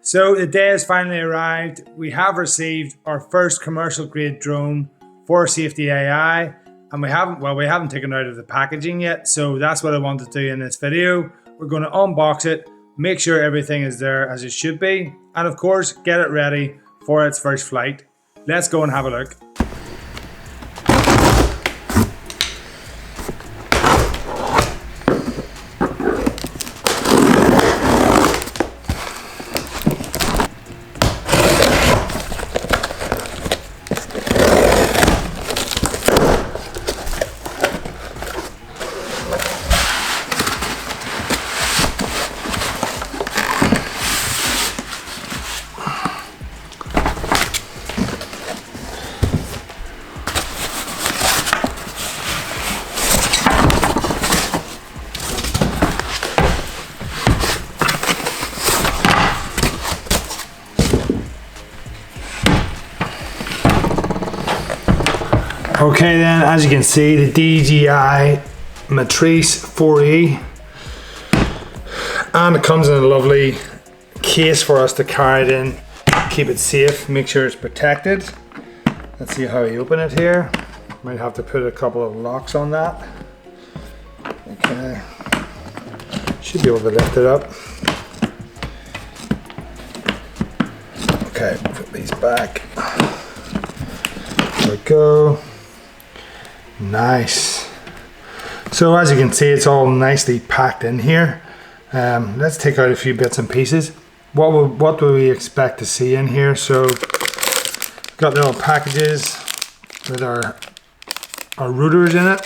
So the day has finally arrived. We have received our first commercial grade drone for Safeti AI, and we haven't taken it out of the packaging yet. So that's what I want to do in this video. We're going to unbox it, make sure everything is there as it should be, and of course, get it ready for its first flight. Let's go and have a look. Okay then, as you can see, the DJI Matrice 4E, and it comes in a lovely case for us to carry it in, keep it safe, make sure it's protected. Let's see how we open it here. Might have to put a couple of locks on that. Okay, should be able to lift it up. Okay, put these back. There we go. Nice. So as you can see, it's all nicely packed in here. Let's take out a few bits and pieces. What do we expect to see in here? So got little packages with our routers in it.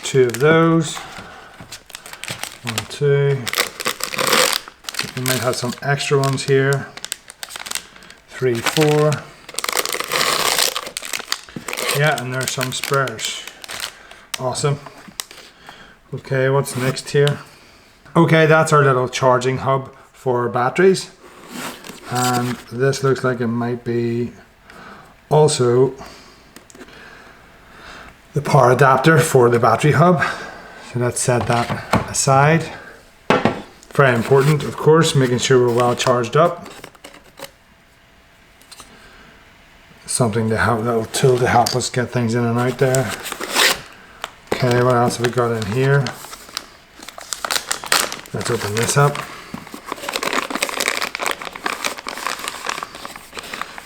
Two of those. 1, 2. We might have some extra ones here. 3, 4. Yeah, and there's some spares. Awesome. Okay, what's next here? Okay, that's our little charging hub for batteries. And this looks like it might be also the power adapter for the battery hub. So let's set that aside. Very important, of course, making sure we're well charged up. Something to help, little tool to help us get things in and out there. Okay, what else have we got in here? Let's open this up.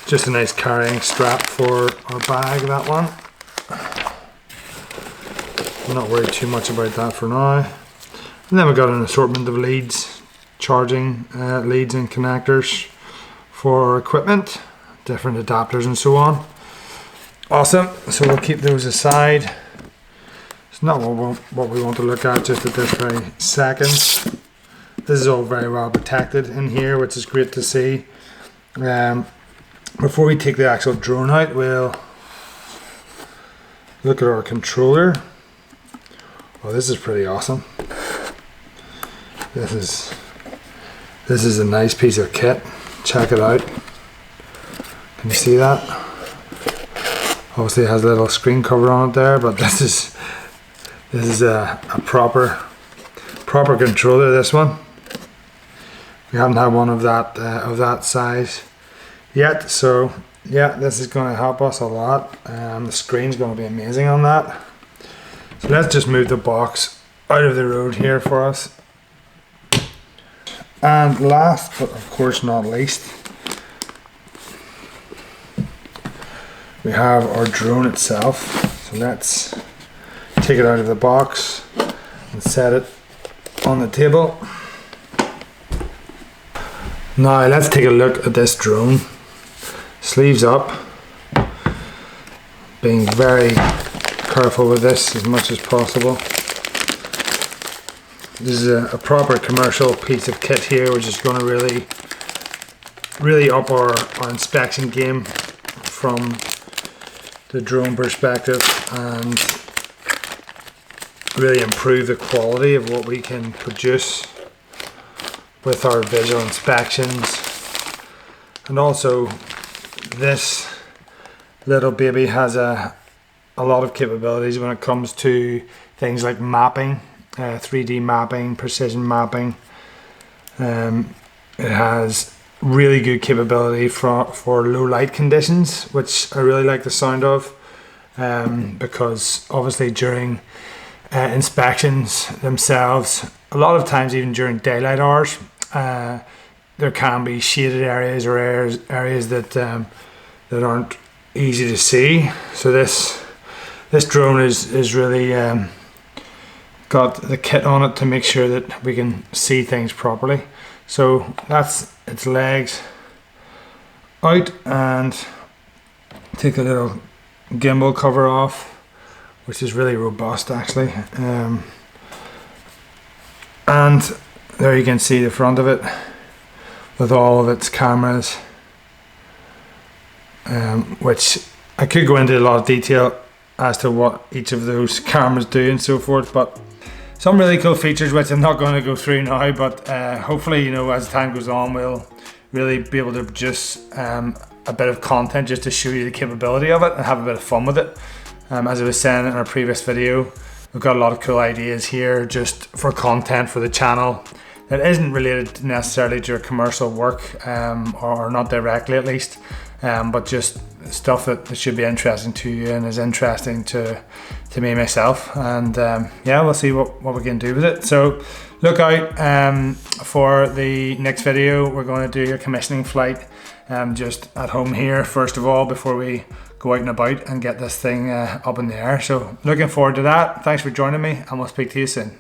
Just a nice carrying strap for our bag, that one. I'm not worried too much about that for now. And then we've got an assortment of leads, charging leads and connectors for our equipment. Different adapters and so on. Awesome, so we'll keep those aside. It's not what we want to look at just at this very second. This is all very well protected in here, which is great to see. Before we take the actual drone out, we'll look at our controller. Oh, this is pretty awesome. This is a nice piece of kit. Check it out. Can you see that? Obviously it has a little screen cover on it there, but this is a proper controller, this one. We haven't had one of that size yet, so yeah, this is going to help us a lot. The screen's going to be amazing on that. So let's just move the box out of the road here for us. And last but of course not least, we have our drone itself. So let's take it out of the box and set it on the table. Now let's take a look at this drone. Sleeves up. Being very careful with this as much as possible. This is a proper commercial piece of kit here, which is going to really up our inspection game from the drone perspective and really improve the quality of what we can produce with our visual inspections. And also this little baby has a lot of capabilities when it comes to things like mapping, 3D mapping, precision mapping, It has really good capability for low light conditions, which I really like the sound of, because obviously during inspections themselves, a lot of times even during daylight hours, there can be shaded areas or areas that aren't easy to see. So this drone is really got the kit on it to make sure that we can see things properly. So that's its legs out, and take a little gimbal cover off, which is really robust actually. And there you can see the front of it with all of its cameras, which I could go into a lot of detail as to what each of those cameras do and so forth, but some really cool features which I'm not going to go through now, but hopefully, you know, as time goes on, we'll really be able to produce a bit of content just to show you the capability of it and have a bit of fun with it. As I was saying in our previous video, we've got a lot of cool ideas here just for content for the channel that isn't related necessarily to your commercial work, or not directly at least, but just stuff that should be interesting to you and is interesting to me myself. And yeah, we'll see what we can do with it. So look out for the next video. We're going to do a commissioning flight just at home here first of all before we go out and about and get this thing up in the air. So looking forward to that. Thanks for joining me, and we'll speak to you soon.